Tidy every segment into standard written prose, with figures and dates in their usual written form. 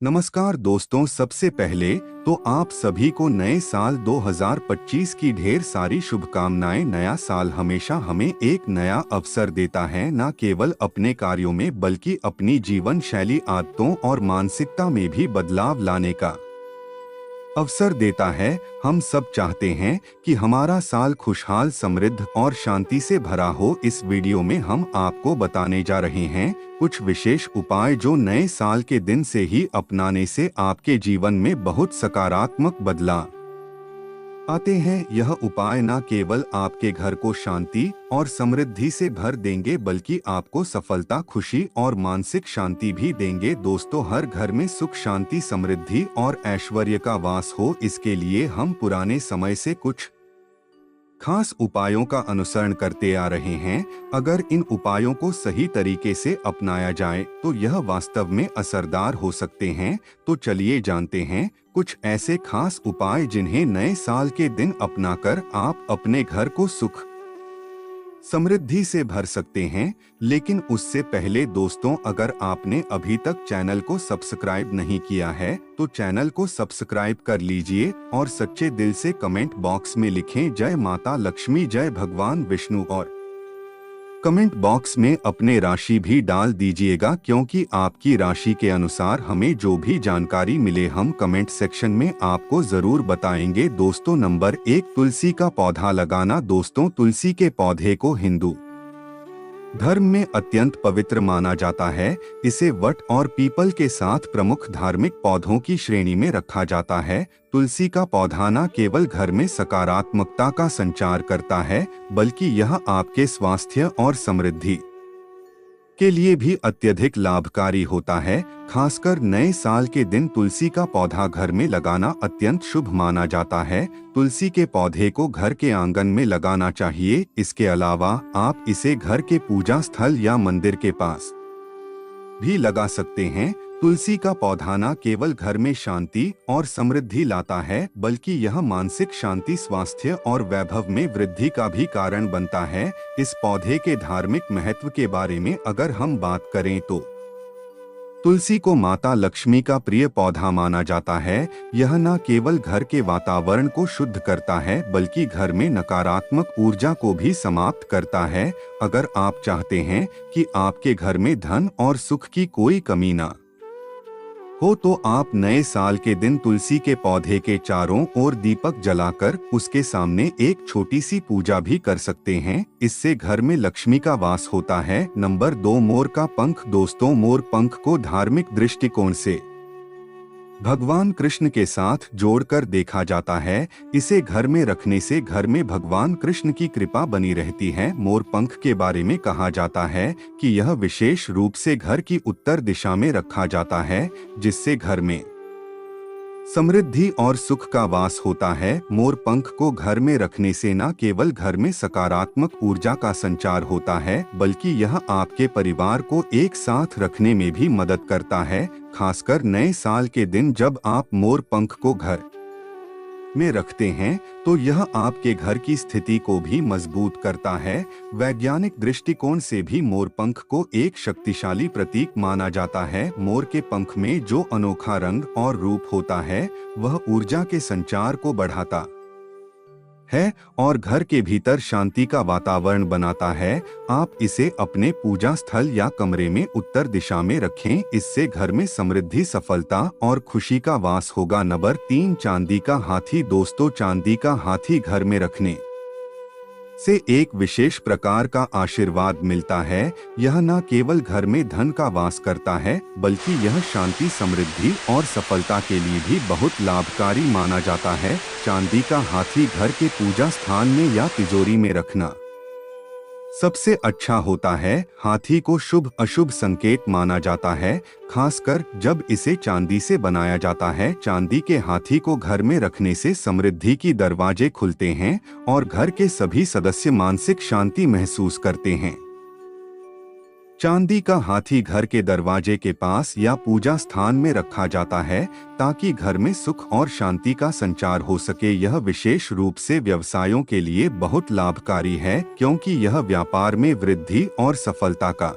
नमस्कार दोस्तों, सबसे पहले तो आप सभी को नए साल 2025 की ढेर सारी शुभकामनाएं। नया साल हमेशा हमें एक नया अवसर देता है, न केवल अपने कार्यों में बल्कि अपनी जीवन शैली, आदतों और मानसिकता में भी बदलाव लाने का अवसर देता है। हम सब चाहते हैं कि हमारा साल खुशहाल, समृद्ध और शांति से भरा हो। इस वीडियो में हम आपको बताने जा रहे हैं कुछ विशेष उपाय जो नए साल के दिन से ही अपनाने से आपके जीवन में बहुत सकारात्मक बदलाव आते हैं। यह उपाय न केवल आपके घर को शांति और समृद्धि से भर देंगे बल्कि आपको सफलता, खुशी और मानसिक शांति भी देंगे। दोस्तों, हर घर में सुख, शांति, समृद्धि और ऐश्वर्य का वास हो, इसके लिए हम पुराने समय से कुछ खास उपायों का अनुसरण करते आ रहे हैं। अगर इन उपायों को सही तरीके से अपनाया जाए तो यह वास्तव में असरदार हो सकते हैं। तो चलिए जानते हैं कुछ ऐसे खास उपाय जिन्हें नए साल के दिन अपनाकर आप अपने घर को सुख, समृद्धि से भर सकते हैं। लेकिन उससे पहले दोस्तों, अगर आपने अभी तक चैनल को सब्सक्राइब नहीं किया है तो चैनल को सब्सक्राइब कर लीजिए और सच्चे दिल से कमेंट बॉक्स में लिखें जय माता लक्ष्मी, जय भगवान विष्णु, और कमेंट बॉक्स में अपने राशि भी डाल दीजिएगा, क्योंकि आपकी राशि के अनुसार हमें जो भी जानकारी मिले हम कमेंट सेक्शन में आपको जरूर बताएंगे। दोस्तों, नंबर 1, तुलसी का पौधा लगाना। दोस्तों, तुलसी के पौधे को हिंदू धर्म में अत्यंत पवित्र माना जाता है। इसे वट और पीपल के साथ प्रमुख धार्मिक पौधों की श्रेणी में रखा जाता है। तुलसी का पौधा न केवल घर में सकारात्मकता का संचार करता है बल्कि यह आपके स्वास्थ्य और समृद्धि के लिए भी अत्यधिक लाभकारी होता है। खासकर नए साल के दिन तुलसी का पौधा घर में लगाना अत्यंत शुभ माना जाता है। तुलसी के पौधे को घर के आंगन में लगाना चाहिए। इसके अलावा आप इसे घर के पूजा स्थल या मंदिर के पास भी लगा सकते हैं। तुलसी का पौधा न केवल घर में शांति और समृद्धि लाता है बल्कि यह मानसिक शांति, स्वास्थ्य और वैभव में वृद्धि का भी कारण बनता है। इस पौधे के धार्मिक महत्व के बारे में अगर हम बात करें तो तुलसी को माता लक्ष्मी का प्रिय पौधा माना जाता है। यह न केवल घर के वातावरण को शुद्ध करता है बल्कि घर में नकारात्मक ऊर्जा को भी समाप्त करता है। अगर आप चाहते हैं कि आपके घर में धन और सुख की कोई कमी न हो तो आप नए साल के दिन तुलसी के पौधे के चारों ओर दीपक जलाकर उसके सामने एक छोटी सी पूजा भी कर सकते हैं। इससे घर में लक्ष्मी का वास होता है। नंबर 2, मोर का पंख। दोस्तों, मोर पंख को धार्मिक दृष्टिकोण से भगवान कृष्ण के साथ जोड़कर देखा जाता है। इसे घर में रखने से घर में भगवान कृष्ण की कृपा बनी रहती है। मोर पंख के बारे में कहा जाता है कि यह विशेष रूप से घर की उत्तर दिशा में रखा जाता है, जिससे घर में समृद्धि और सुख का वास होता है। मोर पंख को घर में रखने से न केवल घर में सकारात्मक ऊर्जा का संचार होता है बल्कि यह आपके परिवार को एक साथ रखने में भी मदद करता है। खासकर नए साल के दिन जब आप मोर पंख को घर में रखते हैं तो यह आपके घर की स्थिति को भी मजबूत करता है। वैज्ञानिक दृष्टिकोण से भी मोर पंख को एक शक्तिशाली प्रतीक माना जाता है। मोर के पंख में जो अनोखा रंग और रूप होता है वह ऊर्जा के संचार को बढ़ाता है और घर के भीतर शांति का वातावरण बनाता है। आप इसे अपने पूजा स्थल या कमरे में उत्तर दिशा में रखें। इससे घर में समृद्धि, सफलता और खुशी का वास होगा। नंबर 3, चांदी का हाथी। दोस्तों, चांदी का हाथी घर में रखने से एक विशेष प्रकार का आशीर्वाद मिलता है। यह न केवल घर में धन का वास करता है बल्कि यह शांति, समृद्धि और सफलता के लिए भी बहुत लाभकारी माना जाता है। चांदी का हाथी घर के पूजा स्थान में या तिजोरी में रखना सबसे अच्छा होता है। हाथी को शुभ अशुभ संकेत माना जाता है, खासकर जब इसे चांदी से बनाया जाता है। चांदी के हाथी को घर में रखने से समृद्धि की दरवाजे खुलते हैं और घर के सभी सदस्य मानसिक शांति महसूस करते हैं। चांदी का हाथी घर के दरवाजे के पास या पूजा स्थान में रखा जाता है ताकि घर में सुख और शांति का संचार हो सके। यह विशेष रूप से व्यवसायों के लिए बहुत लाभकारी है क्योंकि यह व्यापार में वृद्धि और सफलता का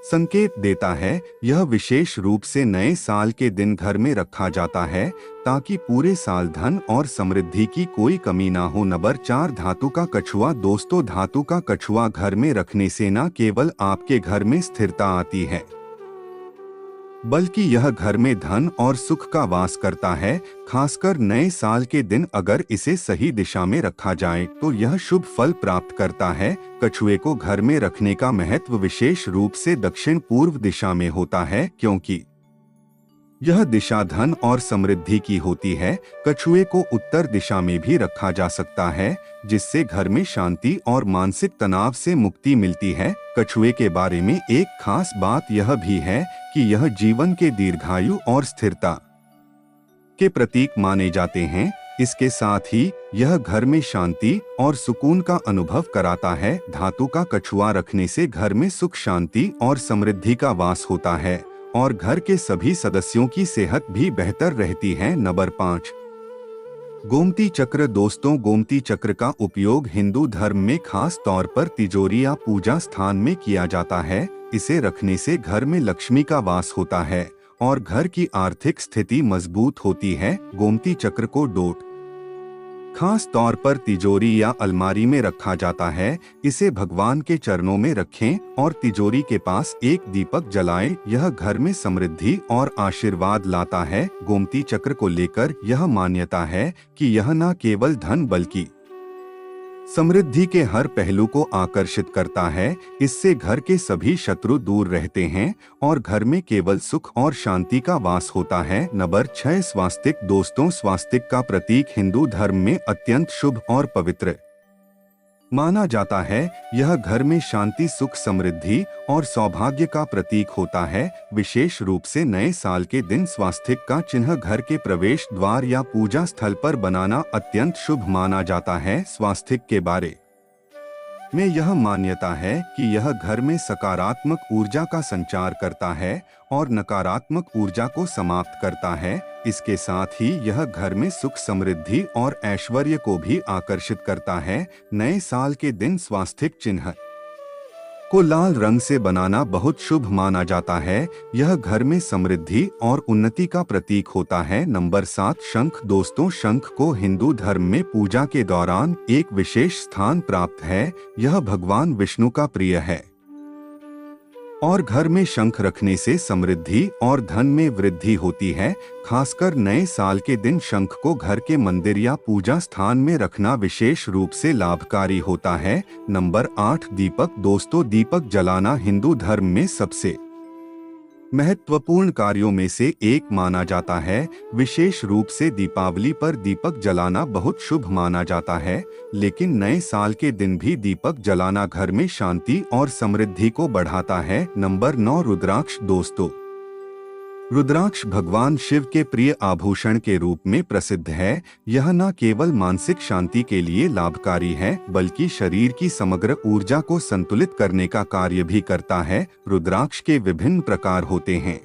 संकेत देता है। यह विशेष रूप से नए साल के दिन घर में रखा जाता है ताकि पूरे साल धन और समृद्धि की कोई कमी ना हो। नंबर 4, धातु का कछुआ। दोस्तों, धातु का कछुआ घर में रखने से न केवल आपके घर में स्थिरता आती है, बल्कि यह घर में धन और सुख का वास करता है। खासकर नए साल के दिन अगर इसे सही दिशा में रखा जाए तो यह शुभ फल प्राप्त करता है। कछुए को घर में रखने का महत्व विशेष रूप से दक्षिण पूर्व दिशा में होता है, क्योंकि यह दिशा धन और समृद्धि की होती है। कछुए को उत्तर दिशा में भी रखा जा सकता है, जिससे घर में शांति और मानसिक तनाव से मुक्ति मिलती है। कछुए के बारे में एक खास बात यह भी है कि यह जीवन के दीर्घायु और स्थिरता के प्रतीक माने जाते हैं। इसके साथ ही यह घर में शांति और सुकून का अनुभव कराता है। धातु का कछुआ रखने से घर में सुख, शांति और समृद्धि का वास होता है और घर के सभी सदस्यों की सेहत भी बेहतर रहती है। नंबर 5, गोमती चक्र। दोस्तों, गोमती चक्र का उपयोग हिंदू धर्म में खास तौर पर तिजोरी या पूजा स्थान में किया जाता है। इसे रखने से घर में लक्ष्मी का वास होता है और घर की आर्थिक स्थिति मजबूत होती है। गोमती चक्र को डोट खास तौर पर तिजोरी या अलमारी में रखा जाता है। इसे भगवान के चरणों में रखें और तिजोरी के पास एक दीपक जलाएं। यह घर में समृद्धि और आशीर्वाद लाता है। गोमती चक्र को लेकर यह मान्यता है कि यह न केवल धन बल्कि समृद्धि के हर पहलू को आकर्षित करता है। इससे घर के सभी शत्रु दूर रहते हैं और घर में केवल सुख और शांति का वास होता है। नंबर 6, स्वास्तिक। दोस्तों, स्वास्तिक का प्रतीक हिंदू धर्म में अत्यंत शुभ और पवित्र माना जाता है। यह घर में शांति, सुख, समृद्धि और सौभाग्य का प्रतीक होता है। विशेष रूप से नए साल के दिन स्वास्तिक का चिन्ह घर के प्रवेश द्वार या पूजा स्थल पर बनाना अत्यंत शुभ माना जाता है। स्वास्तिक के बारे में यह मान्यता है कि यह घर में सकारात्मक ऊर्जा का संचार करता है और नकारात्मक ऊर्जा को समाप्त करता है। इसके साथ ही यह घर में सुख, समृद्धि और ऐश्वर्य को भी आकर्षित करता है। नए साल के दिन स्वास्तिक चिन्ह को लाल रंग से बनाना बहुत शुभ माना जाता है। यह घर में समृद्धि और उन्नति का प्रतीक होता है। नंबर 7, शंख। दोस्तों, शंख को हिंदू धर्म में पूजा के दौरान एक विशेष स्थान प्राप्त है। यह भगवान विष्णु का प्रिय है और घर में शंख रखने से समृद्धि और धन में वृद्धि होती है। खासकर नए साल के दिन शंख को घर के मंदिर या पूजा स्थान में रखना विशेष रूप से लाभकारी होता है। नंबर 8, दीपक। दोस्तों, दीपक जलाना हिंदू धर्म में सबसे महत्वपूर्ण कार्यों में से एक माना जाता है। विशेष रूप से दीपावली पर दीपक जलाना बहुत शुभ माना जाता है, लेकिन नए साल के दिन भी दीपक जलाना घर में शांति और समृद्धि को बढ़ाता है। नंबर 9, रुद्राक्ष। दोस्तों, रुद्राक्ष भगवान शिव के प्रिय आभूषण के रूप में प्रसिद्ध है। यह न केवल मानसिक शांति के लिए लाभकारी है, बल्कि शरीर की समग्र ऊर्जा को संतुलित करने का कार्य भी करता है। रुद्राक्ष के विभिन्न प्रकार होते हैं,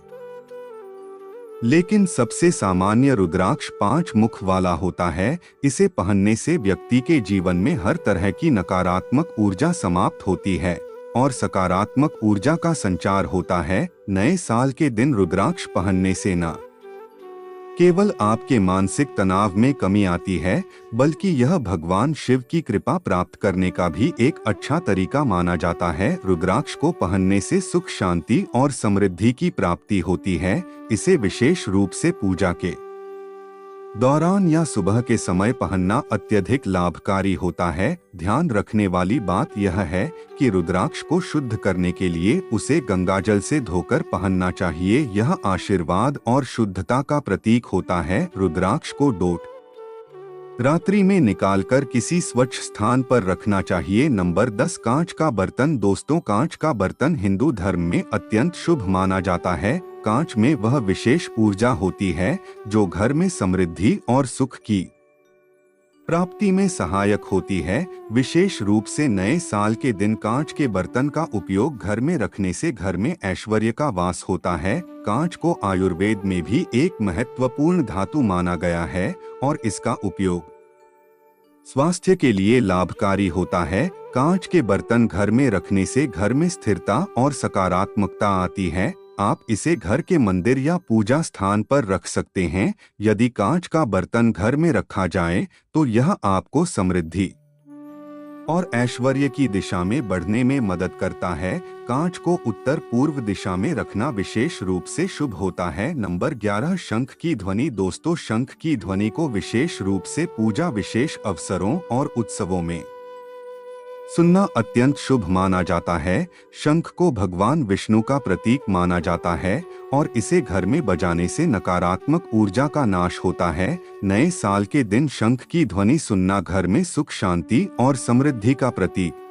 लेकिन सबसे सामान्य रुद्राक्ष 5 मुख वाला होता है। इसे पहनने से व्यक्ति के जीवन में हर तरह की नकारात्मक ऊर्जा समाप्त होती है और सकारात्मक ऊर्जा का संचार होता है। नए साल के दिन रुद्राक्ष पहनने से न केवल आपके मानसिक तनाव में कमी आती है, बल्कि यह भगवान शिव की कृपा प्राप्त करने का भी एक अच्छा तरीका माना जाता है। रुद्राक्ष को पहनने से सुख, शांति और समृद्धि की प्राप्ति होती है। इसे विशेष रूप से पूजा के दौरान या सुबह के समय पहनना अत्यधिक लाभकारी होता है। ध्यान रखने वाली बात यह है कि रुद्राक्ष को शुद्ध करने के लिए उसे गंगाजल से धोकर पहनना चाहिए। यह आशीर्वाद और शुद्धता का प्रतीक होता है। रुद्राक्ष को डोट रात्रि में निकालकर किसी स्वच्छ स्थान पर रखना चाहिए। नंबर 10, कांच का बर्तन। दोस्तों, कांच का बर्तन हिंदू धर्म में अत्यंत शुभ माना जाता है। कांच में वह विशेष ऊर्जा होती है जो घर में समृद्धि और सुख की प्राप्ति में सहायक होती है। विशेष रूप से नए साल के दिन कांच के बर्तन का उपयोग घर में रखने से घर में ऐश्वर्य का वास होता है। कांच को आयुर्वेद में भी एक महत्वपूर्ण धातु माना गया है और इसका उपयोग स्वास्थ्य के लिए लाभकारी होता है। कांच के बर्तन घर में रखने से घर में स्थिरता और सकारात्मकता आती है। आप इसे घर के मंदिर या पूजा स्थान पर रख सकते हैं। यदि कांच का बर्तन घर में रखा जाए तो यह आपको समृद्धि और ऐश्वर्य की दिशा में बढ़ने में मदद करता है। कांच को उत्तर पूर्व दिशा में रखना विशेष रूप से शुभ होता है। नंबर 11, शंख की ध्वनि। दोस्तों, शंख की ध्वनि को विशेष रूप से पूजा, विशेष अवसरों और उत्सवों में सुनना अत्यंत शुभ माना जाता है। शंख को भगवान विष्णु का प्रतीक माना जाता है और इसे घर में बजाने से नकारात्मक ऊर्जा का नाश होता है। नए साल के दिन शंख की ध्वनि सुनना घर में सुख, शांति और समृद्धि का प्रतीक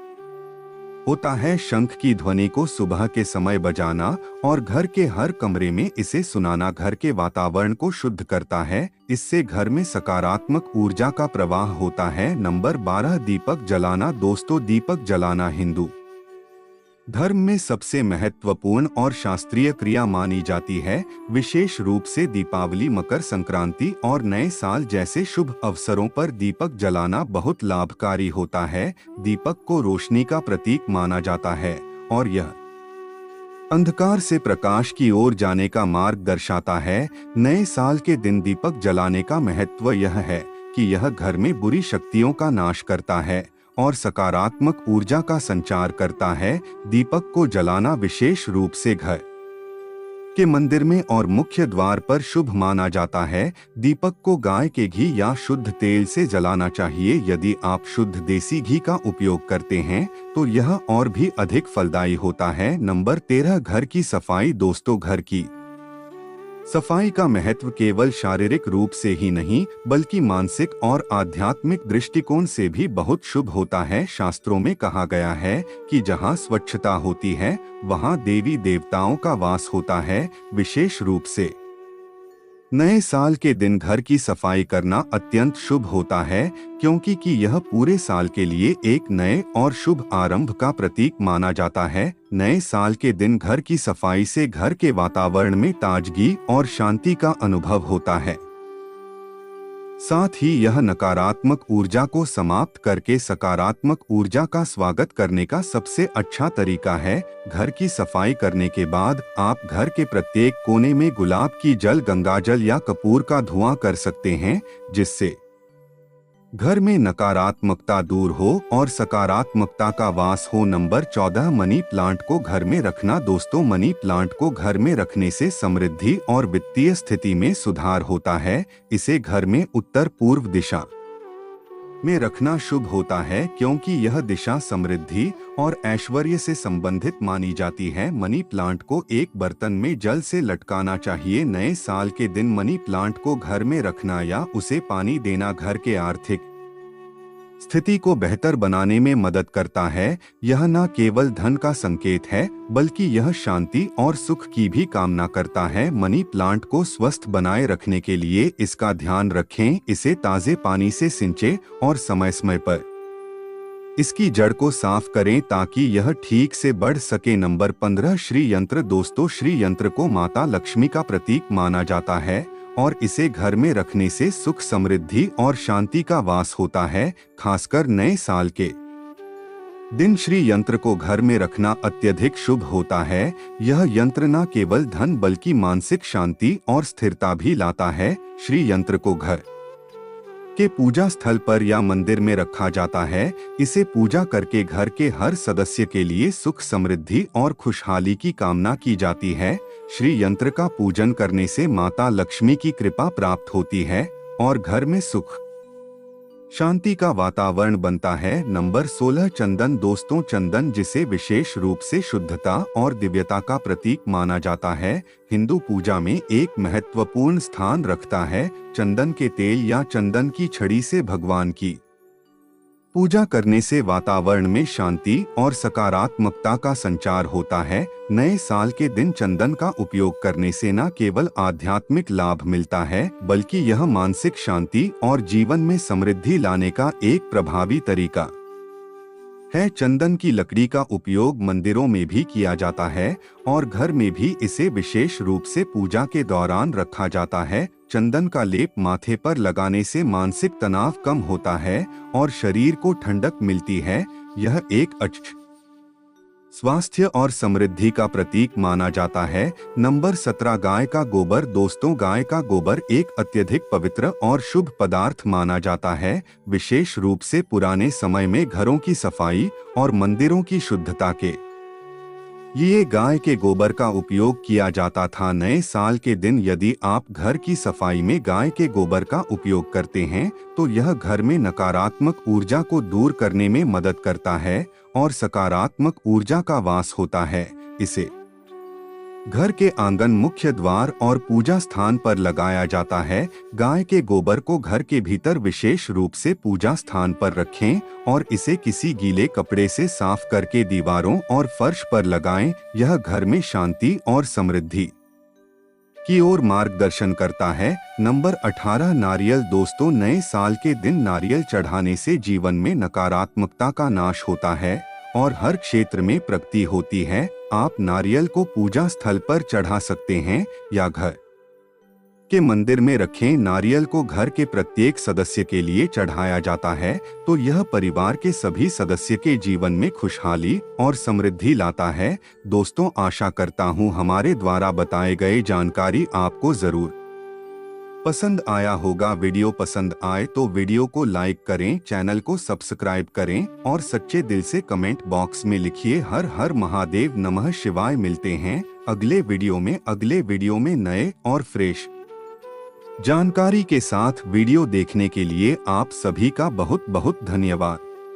होता है। शंख की ध्वनि को सुबह के समय बजाना और घर के हर कमरे में इसे सुनाना घर के वातावरण को शुद्ध करता है। इससे घर में सकारात्मक ऊर्जा का प्रवाह होता है। नंबर 12, दीपक जलाना। दोस्तों, दीपक जलाना हिंदू धर्म में सबसे महत्वपूर्ण और शास्त्रीय क्रिया मानी जाती है। विशेष रूप से दीपावली, मकर संक्रांति और नए साल जैसे शुभ अवसरों पर दीपक जलाना बहुत लाभकारी होता है। दीपक को रोशनी का प्रतीक माना जाता है और यह अंधकार से प्रकाश की ओर जाने का मार्ग दर्शाता है। नए साल के दिन दीपक जलाने का महत्व यह है कि यह घर में बुरी शक्तियों का नाश करता है और सकारात्मक ऊर्जा का संचार करता है। दीपक को जलाना विशेष रूप से घर के मंदिर में और मुख्य द्वार पर शुभ माना जाता है। दीपक को गाय के घी या शुद्ध तेल से जलाना चाहिए। यदि आप शुद्ध देसी घी का उपयोग करते हैं तो यह और भी अधिक फलदायी होता है। नंबर 13, घर की सफाई। दोस्तों, घर की सफाई का महत्व केवल शारीरिक रूप से ही नहीं बल्कि मानसिक और आध्यात्मिक दृष्टिकोण से भी बहुत शुभ होता है। शास्त्रों में कहा गया है कि जहाँ स्वच्छता होती है वहाँ देवी देवताओं का वास होता है। विशेष रूप से नए साल के दिन घर की सफाई करना अत्यंत शुभ होता है क्योंकि यह पूरे साल के लिए एक नए और शुभ आरंभ का प्रतीक माना जाता है। नए साल के दिन घर की सफाई से घर के वातावरण में ताजगी और शांति का अनुभव होता है। साथ ही यह नकारात्मक ऊर्जा को समाप्त करके सकारात्मक ऊर्जा का स्वागत करने का सबसे अच्छा तरीका है। घर की सफाई करने के बाद आप घर के प्रत्येक कोने में गुलाब की जल, गंगाजल या कपूर का धुआं कर सकते हैं, जिससे घर में नकारात्मकता दूर हो और सकारात्मकता का वास हो। नंबर 14, मनी प्लांट को घर में रखना। दोस्तों, मनी प्लांट को घर में रखने से समृद्धि और वित्तीय स्थिति में सुधार होता है। इसे घर में उत्तर पूर्व दिशा में रखना शुभ होता है क्योंकि यह दिशा समृद्धि और ऐश्वर्य से संबंधित मानी जाती है। मनी प्लांट को एक बर्तन में जल से लटकाना चाहिए। नए साल के दिन मनी प्लांट को घर में रखना या उसे पानी देना घर के आर्थिक स्थिति को बेहतर बनाने में मदद करता है। यह न केवल धन का संकेत है बल्कि यह शांति और सुख की भी कामना करता है। मनी प्लांट को स्वस्थ बनाए रखने के लिए इसका ध्यान रखें। इसे ताजे पानी से सिंचें और समय समय पर इसकी जड़ को साफ करें ताकि यह ठीक से बढ़ सके। नंबर 15, श्री यंत्र। दोस्तों, श्री यंत्र को माता लक्ष्मी का प्रतीक माना जाता है और इसे घर में रखने से सुख, समृद्धि और शांति का वास होता है। खासकर नए साल के दिन श्री यंत्र को घर में रखना अत्यधिक शुभ होता है। यह यंत्र न केवल धन बल्कि मानसिक शांति और स्थिरता भी लाता है। श्री यंत्र को घर के पूजा स्थल पर या मंदिर में रखा जाता है। इसे पूजा करके घर के हर सदस्य के लिए सुख, समृद्धि और खुशहाली की कामना की जाती है। श्री यंत्र का पूजन करने से माता लक्ष्मी की कृपा प्राप्त होती है और घर में सुख, शांति का वातावरण बनता है। नंबर 16, चंदन। दोस्तों, चंदन, जिसे विशेष रूप से शुद्धता और दिव्यता का प्रतीक माना जाता है, हिंदू पूजा में एक महत्वपूर्ण स्थान रखता है। चंदन के तेल या चंदन की छड़ी से भगवान की पूजा करने से वातावरण में शांति और सकारात्मकता का संचार होता है। नए साल के दिन चंदन का उपयोग करने से न केवल आध्यात्मिक लाभ मिलता है बल्कि यह मानसिक शांति और जीवन में समृद्धि लाने का एक प्रभावी तरीका है। चंदन की लकड़ी का उपयोग मंदिरों में भी किया जाता है और घर में भी इसे विशेष रूप से पूजा के दौरान रखा जाता है। चंदन का लेप माथे पर लगाने से मानसिक तनाव कम होता है और शरीर को ठंडक मिलती है। यह एक अच्छे स्वास्थ्य और समृद्धि का प्रतीक माना जाता है। नंबर 17, गाय का गोबर। दोस्तों, गाय का गोबर एक अत्यधिक पवित्र और शुभ पदार्थ माना जाता है, विशेष रूप से पुराने समय में घरों की सफाई और मंदिरों की शुद्धता के लिए गाय के गोबर का उपयोग किया जाता था। नए साल के दिन यदि आप घर की सफाई में गाय के गोबर का उपयोग करते हैं तो यह घर में नकारात्मक ऊर्जा को दूर करने में मदद करता है और सकारात्मक ऊर्जा का वास होता है। इसे घर के आंगन, मुख्य द्वार और पूजा स्थान पर लगाया जाता है। गाय के गोबर को घर के भीतर विशेष रूप से पूजा स्थान पर रखें और इसे किसी गीले कपड़े से साफ करके दीवारों और फर्श पर लगाएं। यह घर में शांति और समृद्धि की ओर मार्गदर्शन करता है। नंबर 18, नारियल। दोस्तों, नए साल के दिन नारियल चढ़ाने से जीवन में नकारात्मकता का नाश होता है और हर क्षेत्र में प्रगति होती है। आप नारियल को पूजा स्थल पर चढ़ा सकते हैं या घर के मंदिर में रखें। नारियल को घर के प्रत्येक सदस्य के लिए चढ़ाया जाता है तो यह परिवार के सभी सदस्य के जीवन में खुशहाली और समृद्धि लाता है। दोस्तों, आशा करता हूँ हमारे द्वारा बताए गए जानकारी आपको जरूर पसंद आया होगा। वीडियो पसंद आए तो वीडियो को लाइक करें, चैनल को सब्सक्राइब करें और सच्चे दिल से कमेंट बॉक्स में लिखिए हर हर महादेव, नमः शिवाय। मिलते हैं अगले वीडियो में नए और फ्रेश जानकारी के साथ। वीडियो देखने के लिए आप सभी का बहुत बहुत धन्यवाद।